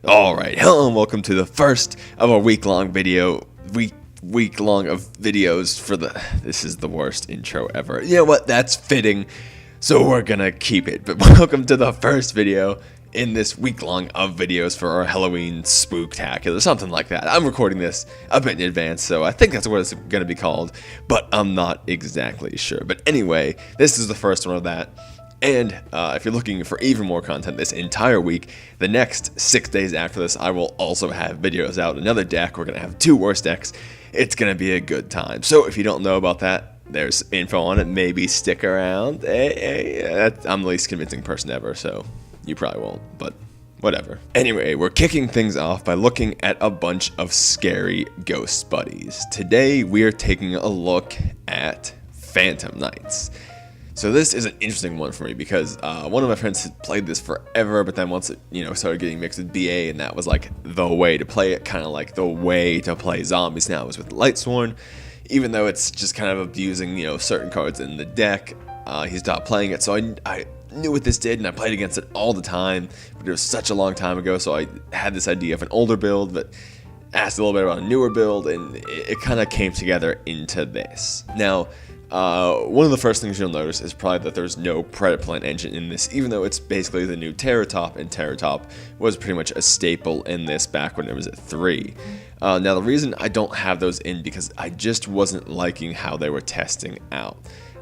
Alright, hello and welcome to the first of our week-long video, week-long of videos for this is the worst intro ever. You know what, that's fitting, so we're gonna keep it. But welcome to the first video in this week-long of videos for our Halloween spooktacular, something like that. I'm recording this a bit in advance, so I think that's what it's gonna be called, but I'm not exactly sure. But anyway, this is the first one of that. And if you're looking for even more content this entire week, the next 6 days after this, I will also have videos out. Another deck. We're going to have 2 worst decks. It's going to be a good time. So if you don't know about that, there's info on it. Maybe stick around. I'm the least convincing person ever, so you probably won't, but whatever. Anyway, we're kicking things off by looking at a bunch of scary ghost buddies. Today, we are taking a look at Phantom Knights. So this is an interesting one for me because one of my friends had played this forever, but then once it, started getting mixed with BA, and that was like the way to play it, kind of like the way to play zombies now is with Lightsworn. Even though it's just kind of abusing, certain cards in the deck, he stopped playing it. So I knew what this did, and I played against it all the time, but it was such a long time ago, so I had this idea of an older build, but asked a little bit about a newer build, and it kind of came together into this. Now, one of the first things you'll notice is probably that there's no Predaplant engine in this, even though it's basically the new Terratop, and Terratop was pretty much a staple in this back when it was at 3. Now, the reason I don't have those in because I just wasn't liking how they were testing out.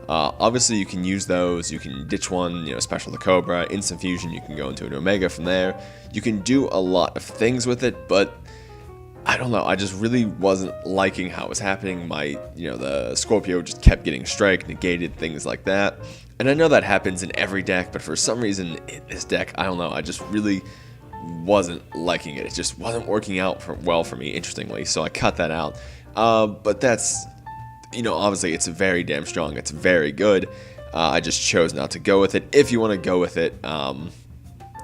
Obviously, you can use those, you can ditch one, special the Cobra, instant fusion, you can go into an Omega from there. You can do a lot of things with it, but I don't know, I just really wasn't liking how it was happening. The Scorpio just kept getting strike, negated, things like that. And I know that happens in every deck, but for some reason in this deck, I don't know, I just really wasn't liking it. It just wasn't working out well for me, interestingly, so I cut that out. But that's, obviously it's very damn strong, it's very good. I just chose not to go with it. If you want to go with it,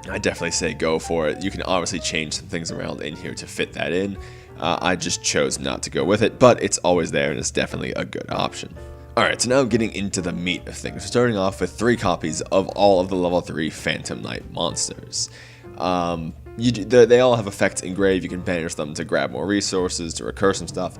I definitely say go for it. You can obviously change some things around in here to fit that in. I just chose not to go with it, but it's always there and it's definitely a good option. Alright, so now getting into the meat of things. Starting off with 3 copies of all of the level 3 Phantom Knight monsters. They all have effects engrave. You can banish them to grab more resources, to recur some stuff.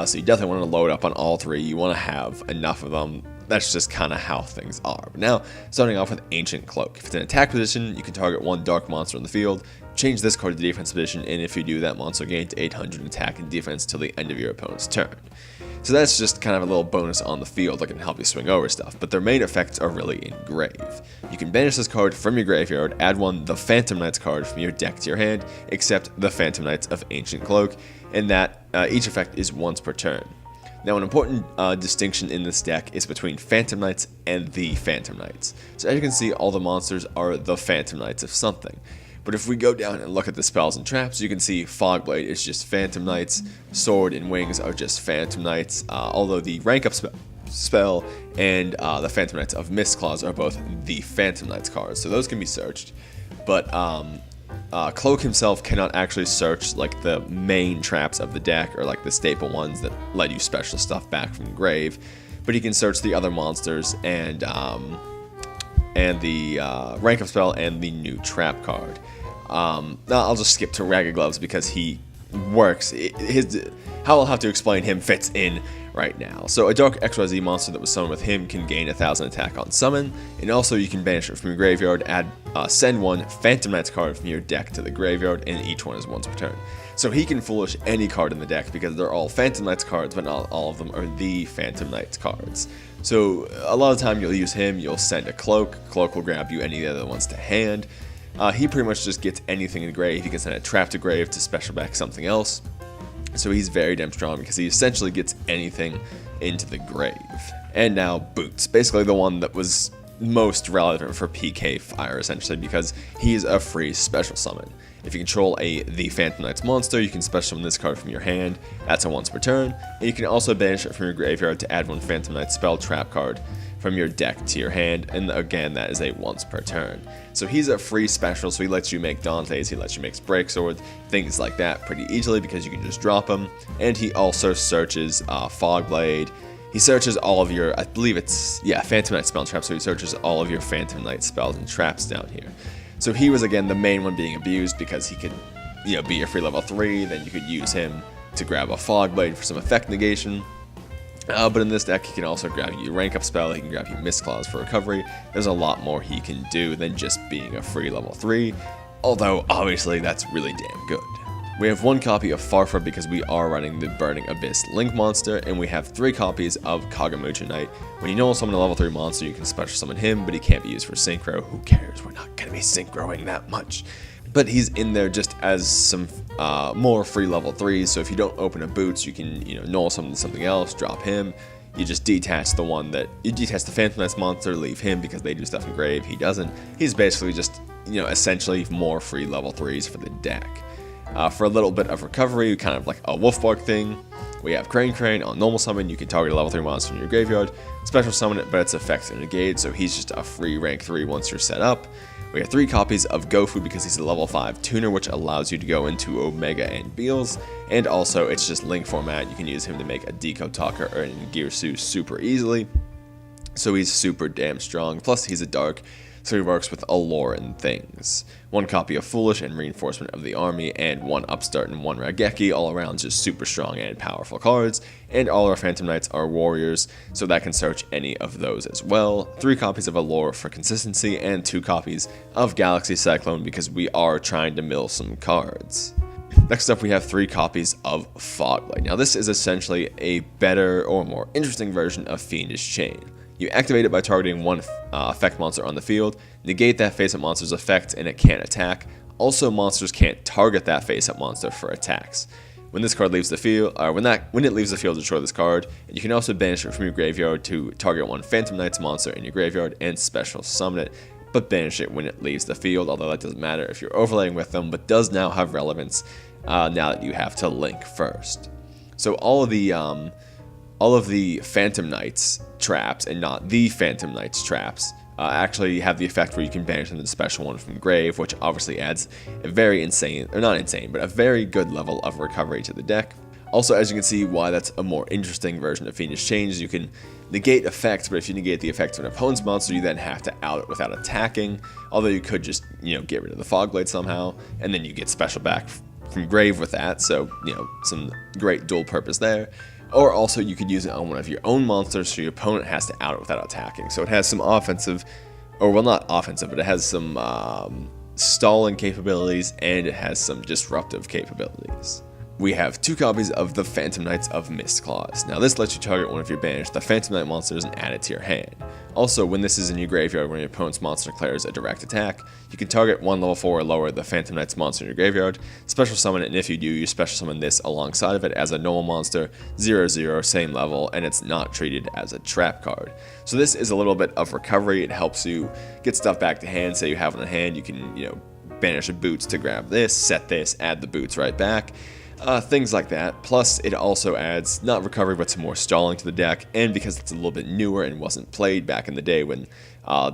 So you definitely want to load up on all 3. You want to have enough of them. That's just kind of how things are. But now, starting off with Ancient Cloak. If it's in attack position, you can target 1 dark monster in the field, change this card to defense position, and if you do, that monster gains 800 attack and defense till the end of your opponent's turn. So that's just kind of a little bonus on the field that can help you swing over stuff, but their main effects are really engrave. You can banish this card from your graveyard, add the Phantom Knights card from your deck to your hand, except the Phantom Knights of Ancient Cloak, and that each effect is once per turn. Now, an important distinction in this deck is between Phantom Knights and the Phantom Knights. So as you can see, all the monsters are the Phantom Knights of something. But if we go down and look at the spells and traps, you can see Fogblade is just Phantom Knights, Sword and Wings are just Phantom Knights, although the rank up spell and the Phantom Knights of Mistclaws are both the Phantom Knights cards, so those can be searched. But Cloak himself cannot actually search like the main traps of the deck or like the staple ones that let you special stuff back from the grave, but he can search the other monsters and the rank up spell and the new trap card. I'll just skip to Ragged Gloves because he works. How I'll have to explain him fits in right now. So a Dark XYZ monster that was summoned with him can gain 1000 attack on summon, and also you can banish it from your graveyard, send 1 Phantom Knights card from your deck to the graveyard, and each one is once per turn. So he can foolish any card in the deck because they're all Phantom Knights cards, but not all of them are the Phantom Knights cards. So a lot of the time you'll use him, you'll send a Cloak, Cloak will grab you any of the other ones to hand. He pretty much just gets anything in grave. He can send a trap to grave to special back something else. So he's very damn strong because he essentially gets anything into the grave. And now Boots, basically the one that was most relevant for PK Fire essentially because he's a free special summon. If you control the Phantom Knights monster, you can special summon this card from your hand. That's a once per turn. And you can also banish it from your graveyard to add 1 Phantom Knight spell trap card from your deck to your hand, and again, that is a once per turn. So he's a free special, so he lets you make Dante's, he lets you make Breaksword, things like that pretty easily because you can just drop him. And he also searches Fogblade. He searches all of your, I believe it's, Phantom Knight spell and traps, so he searches all of your Phantom Knight spells and traps down here. So he was, again, the main one being abused because he could be your free level 3, then you could use him to grab a Fog Blade for some effect negation. But in this deck, he can also grab you rank up spell, he can grab you Mist Claws for recovery. There's a lot more he can do than just being a free level 3, although obviously that's really damn good. We have 1 copy of Farfra because we are running the Burning Abyss Link monster, and we have 3 copies of Kagamucha Knight. When you normal summon a level 3 monster, you can special summon him, but he can't be used for synchro. Who cares? We're not going to be synchroing that much. But he's in there just as some more free level 3s, so if you don't open a Boots, you can normal summon something else, drop him. You just detach the Phantom Knights monster, leave him because they do stuff in Grave, he doesn't. He's basically just, essentially more free level 3s for the deck. For a little bit of recovery, kind of like a Wolfbark thing, we have Crane. On normal summon, you can target a level 3 monster in your graveyard, special summon it, but its effects are negated, so he's just a free rank 3 once you're set up. We have 3 copies of Gofu because he's a level 5 tuner, which allows you to go into Omega and Beals, and also it's just Link format. You can use him to make a Deco Talker or a Girsu super easily, so he's super damn strong, plus he's a dark, so he works with Allure and things. 1 copy of Foolish and Reinforcement of the Army, and 1 Upstart and 1 Raigeki, all around just super strong and powerful cards, and all our Phantom Knights are warriors, so that can search any of those as well. 3 copies of Allure for consistency, and 2 copies of Galaxy Cyclone because we are trying to mill some cards. Next up, we have 3 copies of Fog Blade. Now this is essentially a better or more interesting version of Fiendish Chain. You activate it by targeting 1 effect monster on the field, negate that face-up monster's effect, and it can't attack. Also, monsters can't target that face-up monster for attacks. When this card leaves the field, when it leaves the field, destroy this card. And you can also banish it from your graveyard to target 1 Phantom Knights monster in your graveyard and special summon it, but banish it when it leaves the field, although that doesn't matter if you're overlaying with them, but does now have relevance now that you have to link first. So all of the Phantom Knights traps, and not the Phantom Knights traps, actually have the effect where you can banish them to the special one from Grave, which obviously adds a very a very good level of recovery to the deck. Also, as you can see, why that's a more interesting version of Fiendish Chain is you can negate effects, but if you negate the effects of an opponent's monster, you then have to out it without attacking, although you could just, get rid of the Fog Blade somehow, and then you get special back from Grave with that, so, some great dual purpose there. Or also you could use it on one of your own monsters so your opponent has to out it without attacking. So it has some offensive, or well, not offensive, but it has some stalling capabilities, and it has some disruptive capabilities. We have 2 copies of the Phantom Knights of Mist Claws. Now this lets you target one of your banished the Phantom Knight monsters and add it to your hand. Also, when this is in your graveyard, when your opponent's monster declares a direct attack, you can target 1 level 4 or lower the Phantom Knights monster in your graveyard, special summon it, and if you do, you special summon this alongside of it as a normal monster, 0/0, same level, and it's not treated as a trap card. So this is a little bit of recovery. It helps you get stuff back to hand. Say you have it in hand, you can, banish a Boots to grab this, set this, add the Boots right back. Things like that. Plus, it also adds, not recovery, but some more stalling to the deck, and because it's a little bit newer and wasn't played back in the day when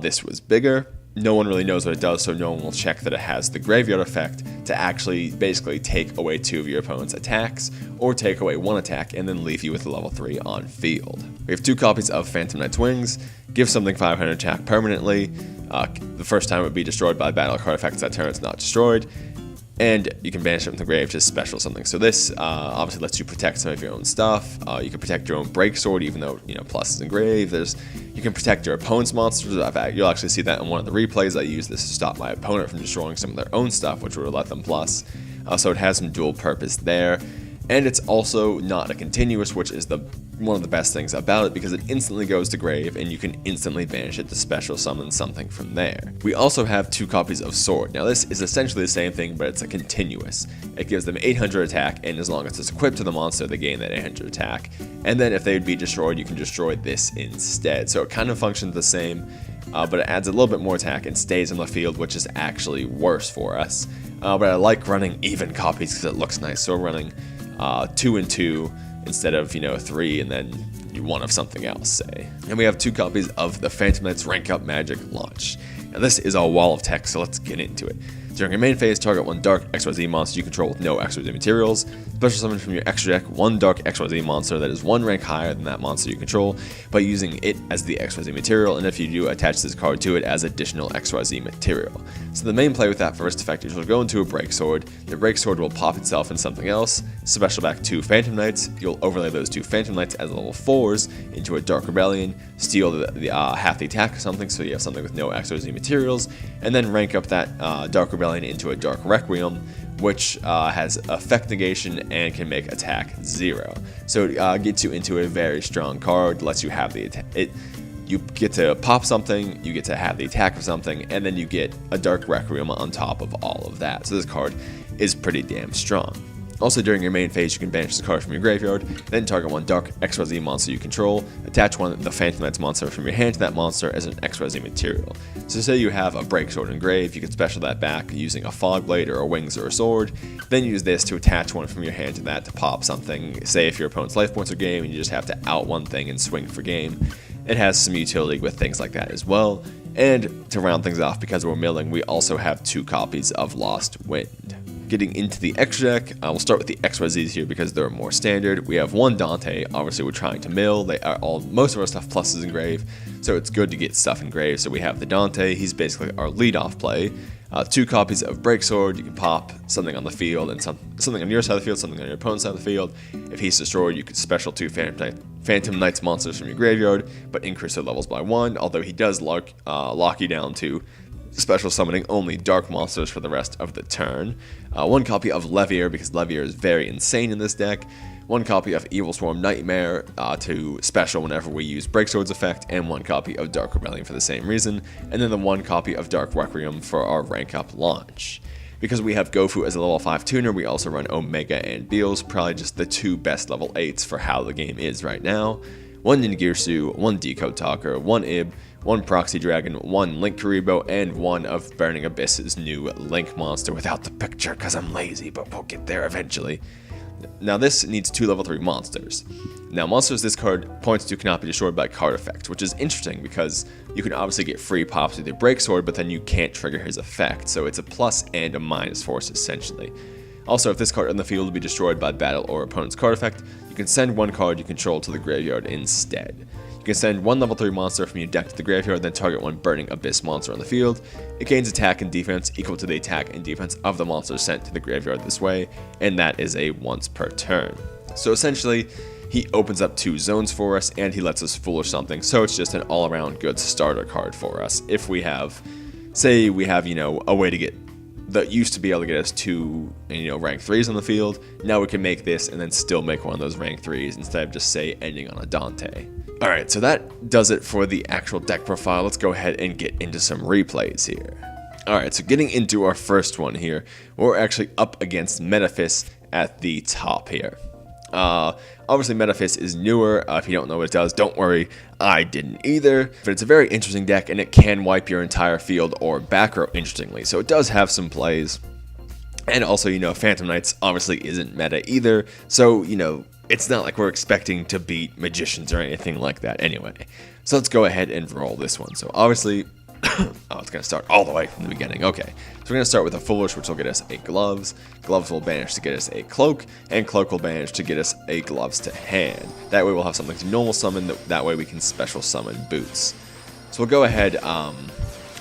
this was bigger, no one really knows what it does, so no one will check that it has the graveyard effect to actually basically take away 2 of your opponent's attacks, or take away 1 attack and then leave you with a level 3 on field. We have 2 copies of Phantom Knight's Wings. Give something 500 attack permanently. The first time it would be destroyed by battle card effects that turn it's not destroyed. And you can banish it from the grave to special something. So this obviously lets you protect some of your own stuff. You can protect your own break sword, even though plus is in grave. You can protect your opponent's monsters. You'll actually see that in one of the replays. I use this to stop my opponent from destroying some of their own stuff, which will let them plus. So it has some dual purpose there. And it's also not a continuous, which is one of the best things about it, because it instantly goes to grave and you can instantly banish it to special summon something from there. We also have 2 copies of Sword. Now this is essentially the same thing, but it's a continuous. It gives them 800 attack, and as long as it's equipped to the monster, they gain that 800 attack. And then if they would be destroyed, you can destroy this instead. So it kind of functions the same, but it adds a little bit more attack and stays on the field, which is actually worse for us. But I like running even copies because it looks nice. So we're running 2 and 2 instead of 3 and then 1 of something else, say. And we have 2 copies of the Phantom Knights Rank Up Magic Launch. Now this is a wall of text, so let's get into it. During your main phase, target one Dark XYZ monster you control with no XYZ materials. Special summon from your extra deck one Dark XYZ monster that is one rank higher than that monster you control by using it as the XYZ material, and if you do, attach this card to it as additional XYZ material. So the main play with that first effect is you'll go into a Break Sword. The Break Sword will pop itself in something else, special back 2 Phantom Knights. You'll overlay those 2 Phantom Knights as level 4s into a Dark Rebellion, steal half the attack or something, so you have something with no XYZ materials, and then rank up that Dark Rebellion into a Dark Requiem, which has effect negation and can make attack 0. So it gets you into a very strong card, lets you have the attack. You get to pop something, you get to have the attack of something, and then you get a Dark Requiem on top of all of that. So this card is pretty damn strong. Also, during your main phase, you can banish this card from your graveyard, then target one Dark XYZ monster you control, attach one of the Phantom Knights monster from your hand to that monster as an XYZ material. So say you have a Break Sword engraved, you can special that back using a Fog Blade or a Wings or a Sword, then use this to attach one from your hand to that to pop something. Say if your opponent's life points are game and you just have to out one thing and swing for game. It has some utility with things like that as well. And to round things off, because we're milling, we also have 2 copies of Lost Wind. Getting into the extra deck, we'll start with the XYZs here because they're more standard. We have one Dante. Obviously, we're trying to mill. Most of our stuff plus is engraved, so it's good to get stuff engraved. So we have the Dante. He's basically our lead-off play. 2 copies of Break Sword. You can pop something on the field and something on your side of the field, something on your opponent's side of the field. If he's destroyed, you could special 2 Phantom Knights monsters from your graveyard, but increase their levels by 1. Although he does lock you down to special summoning only dark monsters for the rest of the turn. 1 copy of Levier, because Levier is very insane in this deck. 1 copy of Evil Swarm Nightmare to special whenever we use Break Sword's effect, and 1 copy of Dark Rebellion for the same reason, and then the 1 copy of Dark Requiem for our rank up launch. Because we have Gofu as a level 5 tuner, we also run Omega and Beals, probably just the 2 best level 8s for how the game is right now. 1 Ningirsu, 1 Decode Talker, 1 Ib, 1 Proxy Dragon, 1 Link Karibo, and 1 of Burning Abyss's new Link monster without the picture because I'm lazy, but we'll get there eventually. Now this needs 2 level 3 monsters. Now monsters this card points to cannot be destroyed by card effects, which is interesting because you can obviously get free pops with your Break Sword, but then you can't trigger his effect, so it's a plus and a minus force essentially. Also, if this card on the field will be destroyed by battle or opponent's card effect, you can send 1 card you control to the graveyard instead. You can send 1 level 3 monster from your deck to the graveyard, then target 1 Burning Abyss monster on the field. It gains attack and defense equal to the attack and defense of the monster sent to the graveyard this way, and that is a once per turn. So essentially, he opens up 2 zones for us, and he lets us foolish something, so it's just an all-around good starter card for us. If we have, say we have, a way to get that used to be able to get us 2, rank 3s on the field. Now we can make this and then still make one of those rank 3s instead of just, say, ending on a Dante. Alright, so that does it for the actual deck profile. Let's go ahead and get into some replays here. Alright, so getting into our first one here, we're actually up against Metaphys at the top here. Obviously Metaphys is newer. If you don't know what it does, don't worry, I didn't either. But it's a very interesting deck, and it can wipe your entire field or back row interestingly, so it does have some plays. And also, Phantom Knights obviously isn't meta either, so, it's not like we're expecting to beat Magicians or anything like that anyway. So let's go ahead and roll this one. So obviously, it's going to start all the way from the beginning. Okay, so we're going to start with a Foolish, which will get us a Gloves. Gloves will banish to get us a Cloak, and Cloak will banish to get us a Gloves to hand. That way we'll have something to normal summon, that way we can special summon Boots. So we'll go ahead, I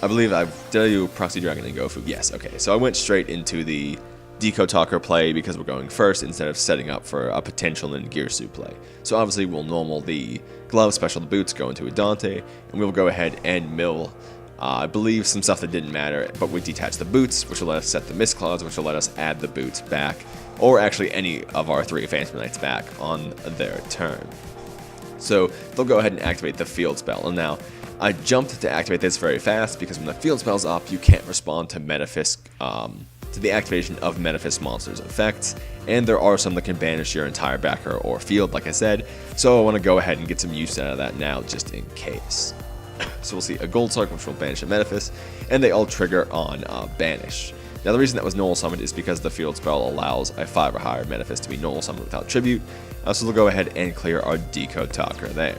believe did I do Proxy Dragon and Gofu? Yes, okay, so I went straight into the Decode Talker play because we're going first instead of setting up for a potential Ningirsu play. So obviously we'll normal the Glove, special the Boots, go into a Dante, and we'll go ahead and mill I believe some stuff that didn't matter, but we detach the Boots, which will let us set the Mist Clouds, which will let us add the Boots back, or actually any of our 3 Phantom Knights back on their turn. So they'll go ahead and activate the Field Spell, and now I jumped to activate this very fast because when the Field Spell's up, you can't respond to Metaphys, to the activation of Metaphys monsters' effects, and there are some that can banish your entire back row or field, like I said, so I want to go ahead and get some use out of that now just in case. So we'll see a Gold Sark, which will banish a Metaphys, and they all trigger on Banish. Now the reason that was normal summoned is because the Field Spell allows a 5 or higher Metaphys to be normal summoned without tribute, so we'll go ahead and clear our Decode Talker there.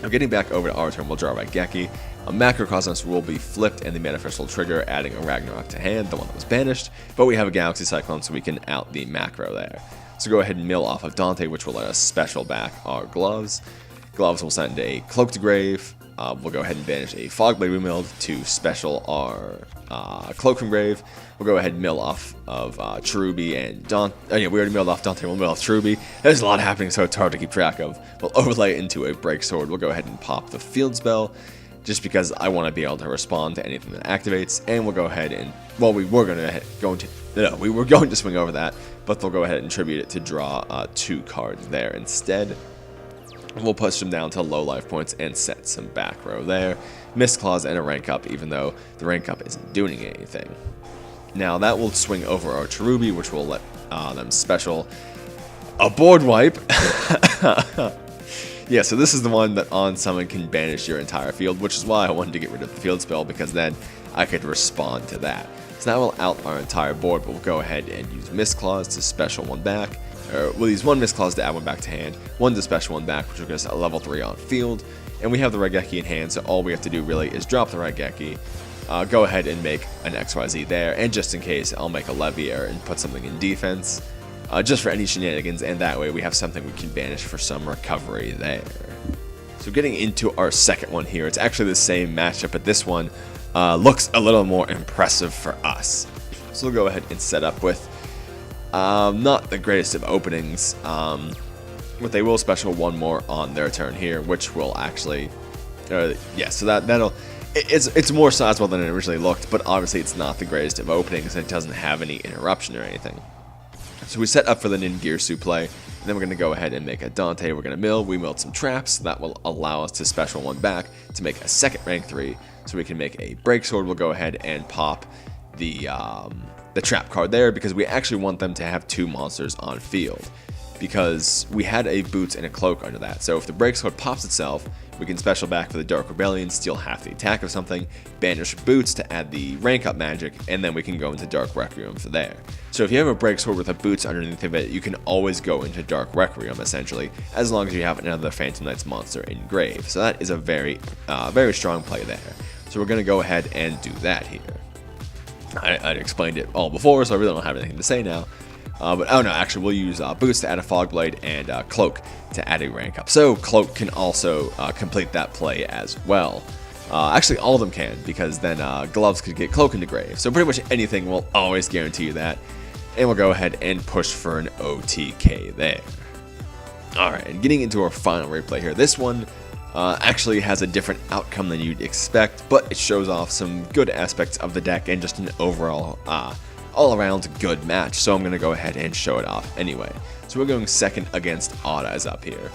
Now getting back over to our turn, we'll draw Raigeki. A Macrocosmos will be flipped and the Manifestal trigger, adding a Ragnarok to hand, the one that was banished, but we have a Galaxy Cyclone so we can out the macro there. So go ahead and mill off of Dante, which will let us special back our gloves. Gloves will send a Cloak to grave. We'll go ahead and banish a Fogblade we milled to special our Cloak from grave. We'll go ahead and mill off of Cherubi and Dante. Oh yeah, we already milled off Dante, we'll mill off Cherubi. There's a lot happening, so it's hard to keep track of. We'll overlay it into a Break Sword. We'll go ahead and pop the Field Spell, just because I want to be able to respond to anything that activates. And we'll go ahead and, well, we were going to swing over that, but they'll go ahead and tribute it to draw 2 cards there instead. We'll push them down to low life points and set some back row there. Mist Claws and a rank up, even though the rank up isn't doing anything. Now that will swing over our Cherubi, which will let them special a board wipe. Yeah, so this is the one that on summon can banish your entire field, which is why I wanted to get rid of the field spell, because then I could respond to that. So that will out our entire board, but we'll go ahead and use Mist Claws to special one back. Or we'll use 1 Mist Claws to add 1 back to hand, 1 to special 1 back, which will get us a level 3 on field. And we have the Raigeki in hand, so all we have to do really is drop the Raigeki, go ahead and make an XYZ there, and just in case, I'll make a Leviair and put something in defense, just for any shenanigans, and that way we have something we can banish for some recovery there. So getting into our second one here, it's actually the same matchup, but this one looks a little more impressive for us. So we'll go ahead and set up with not the greatest of openings, but they will special 1 more on their turn here, which will actually, yeah, so that'll, it's more sizable than it originally looked, but obviously it's not the greatest of openings, and it doesn't have any interruption or anything. So we set up for the Ningirsu play, and then we're going to go ahead and make a Dante. We're going to mill. We milled some traps. That will allow us to special 1 back to make a second rank 3. So we can make a Break Sword. We'll go ahead and pop the trap card there, because we actually want them to have 2 monsters on field, because we had a Boots and a Cloak under that. So if the Break Sword pops itself, we can special back for the Dark Rebellion, steal half the attack of something, banish Boots to add the rank up magic, and then we can go into Dark Requiem for there. So if you have a Break Sword with a Boots underneath of it, you can always go into Dark Requiem essentially, as long as you have another Phantom Knights monster in grave. So that is a very strong play there. So we're going to go ahead and do that here. I explained it all before, so I really don't have anything to say now. But oh no, actually we'll use Boots to add a Fogblade and Cloak to add a rank up. So Cloak can also complete that play as well. Actually all of them can, because then Gloves could get Cloak into grave. So pretty much anything will always guarantee you that. And we'll go ahead and push for an OTK there. Alright, and getting into our final replay here. This one actually has a different outcome than you'd expect, but it shows off some good aspects of the deck and just an overall all-around good match, so I'm going to go ahead and show it off anyway. So we're going second against Odd Eyes up here.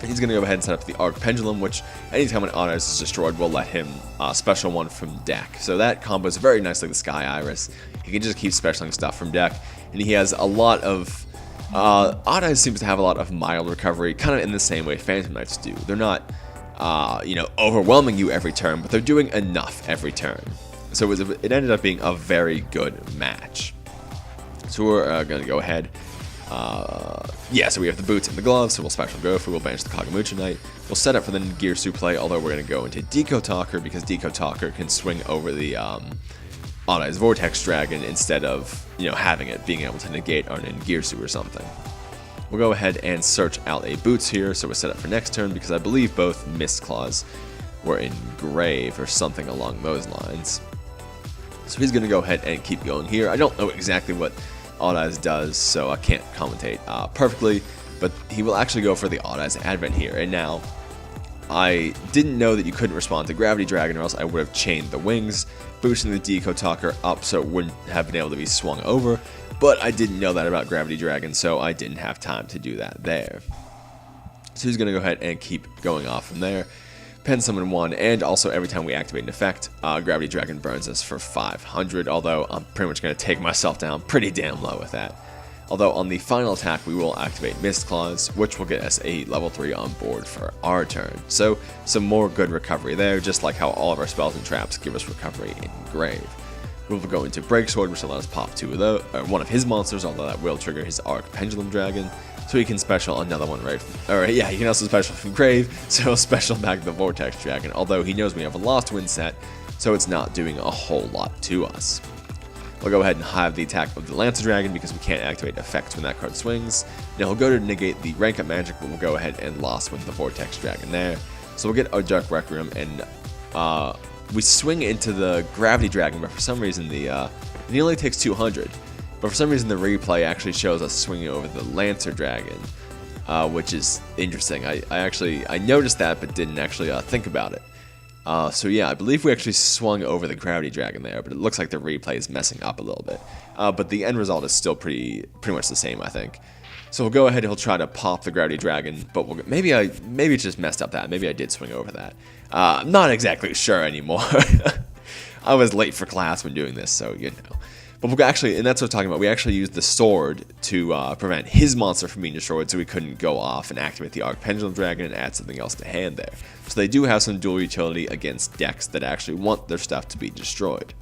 He's going to go ahead and set up the Arc Pendulum, which anytime an Odd Eyes is destroyed will let him special 1 from deck. So that combos very nicely with Sky Iris. He can just keep specialing stuff from deck, and he has a lot of... Odd Eyes seems to have a lot of mild recovery, kind of in the same way Phantom Knights do. They're not, overwhelming you every turn, but they're doing enough every turn. So it ended up being a very good match. So we're going to go ahead. So we have the Boots and the Gloves, so we'll special Gofu, we'll banish the Kagamucha Knight. We'll set up for the Ningirsu play, although we're going to go into Deco Talker, because Deco Talker can swing over the Odd Eyes Vortex Dragon instead of, having it being able to negate our Ningirsu or something. We'll go ahead and search out a Boots here, so we're set up for next turn, because I believe both Mist Claws were in grave or something along those lines. So he's going to go ahead and keep going here. I don't know exactly what Odd Eyes does, so I can't commentate perfectly, but he will actually go for the Odd Eyes Advent here. And now, I didn't know that you couldn't respond to Gravity Dragon, or else I would have chained the wings, boosting the Deco Talker up so it wouldn't have been able to be swung over, but I didn't know that about Gravity Dragon, so I didn't have time to do that there. So he's going to go ahead and keep going off from there. Pen Summon 1, and also every time we activate an effect, Gravity Dragon burns us for 500, although I'm pretty much going to take myself down pretty damn low with that. Although on the final attack, we will activate Mist Claws, which will get us a level 3 on board for our turn. So some more good recovery there, just like how all of our spells and traps give us recovery in grave. We'll go into Break Sword, which will let us pop one of his monsters, although that will trigger his Arc Pendulum Dragon. So he can special another one right from, or yeah, he can also special from Grave, so he'll special back the Vortex Dragon, although he knows we have a Lost Wind set, so it's not doing a whole lot to us. We'll go ahead and hive the attack of the Lancer Dragon because we can't activate effects when that card swings. Now he'll go to negate the rank up magic, but we'll go ahead and Lost Wind the Vortex Dragon there. So we'll get our Dark Requiem, and we swing into the Gravity Dragon, but for some reason he only takes 200. But for some reason the replay actually shows us swinging over the Lancer Dragon, which is interesting. I noticed that, but didn't actually think about it. So yeah, I believe we actually swung over the Gravity Dragon there, but it looks like the replay is messing up a little bit. But the end result is still pretty much the same, I think. So we'll go ahead, he'll try to pop the Gravity Dragon, but maybe it just messed up that. Maybe I did swing over that. I'm not exactly sure anymore. I was late for class when doing this, so you know. But we'll actually, and that's what I'm talking about, we actually used the sword to prevent his monster from being destroyed, so we couldn't go off and activate the Arc Pendulum Dragon and add something else to hand there. So they do have some dual utility against decks that actually want their stuff to be destroyed.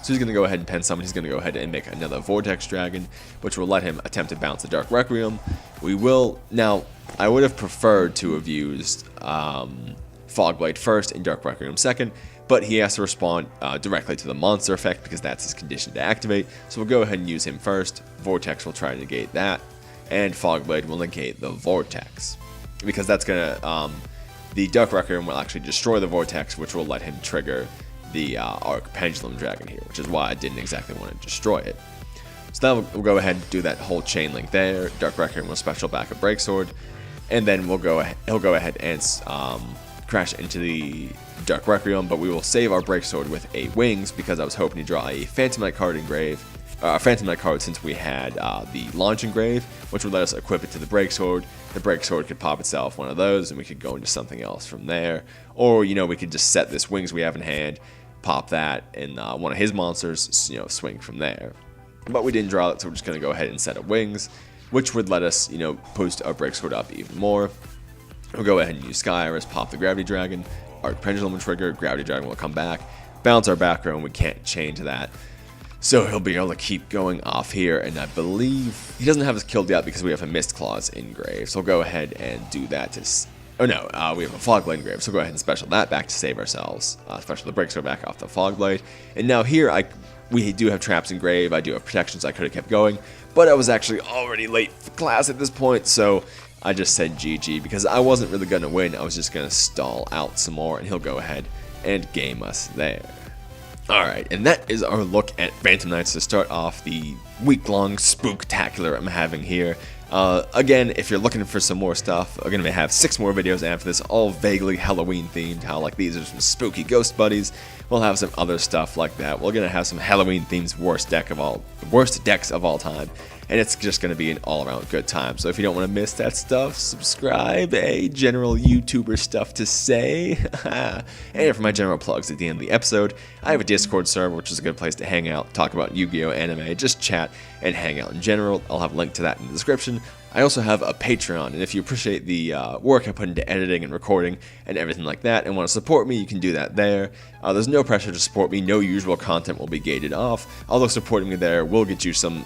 So he's going to go ahead and pen summon. He's going to go ahead and make another Vortex Dragon, which will let him attempt to bounce the Dark Requiem. We will, now, I would have preferred to have used Fogblade first and Dark Requiem second, but he has to respond directly to the monster effect because that's his condition to activate. So we'll go ahead and use him first. Vortex will try to negate that, and Fogblade will negate the Vortex. Because that's going to, the Dark Requiem will actually destroy the Vortex, which will let him trigger the Arc Pendulum Dragon here, which is why I didn't exactly want to destroy it. So now we'll go ahead and do that whole chain link there. Dark Requiem will special back a Break Sword, and then he'll go ahead and crash into the Dark Requiem, but we will save our Break Sword with a Wings because I was hoping to draw a Phantom Knight card engraved. Phantom Knight card since we had the Launch Engrave, which would let us equip it to the Break Sword. The Break Sword could pop itself one of those, and we could go into something else from there. Or, you know, we could just set this Wings we have in hand, pop that, and one of his monsters, you know, swing from there. But we didn't draw it, so we're just going to go ahead and set up Wings, which would let us, you know, boost our Break Sword up even more. We'll go ahead and use Sky Iris, pop the Gravity Dragon, Arc Pendulum will trigger, Gravity Dragon will come back, bounce our back row, and we can't change that. So he'll be able to keep going off here, and I believe he doesn't have us killed yet because we have a Mist Claws engraved. So we'll go ahead and do that to... Oh no, we have a Fogblade engraved, so we'll go ahead and special that back to save ourselves. Special the Break Sword back off the Fogblade. And now here, we do have traps engraved, I do have protections, I could have kept going, but I was actually already late for class at this point, so I just said GG because I wasn't really going to win. I was just going to stall out some more, and he'll go ahead and game us there. Alright, and that is our look at Phantom Knights to start off the week-long spooktacular I'm having here. Again, if you're looking for some more stuff, I'm going to have 6 more videos after this, all vaguely Halloween themed, how like these are some spooky ghost buddies. We'll have some other stuff like that. We're going to have some Halloween themed worst decks of all time. And it's just going to be an all-around good time. So if you don't want to miss that stuff, subscribe. General YouTuber stuff to say. And for my general plugs at the end of the episode, I have a Discord server, which is a good place to hang out, talk about Yu-Gi-Oh! Anime, just chat and hang out in general. I'll have a link to that in the description. I also have a Patreon, and if you appreciate the work I put into editing and recording and everything like that and want to support me, you can do that there. There's no pressure to support me. No usual content will be gated off, although supporting me there will get you some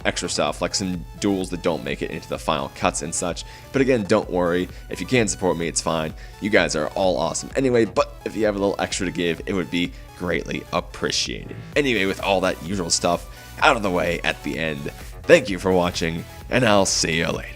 extra stuff, like some duels that don't make it into the final cuts and such. But again, don't worry. If you can support me, it's fine. You guys are all awesome anyway, but if you have a little extra to give, it would be greatly appreciated. Anyway, with all that usual stuff out of the way at the end, thank you for watching, and I'll see you later.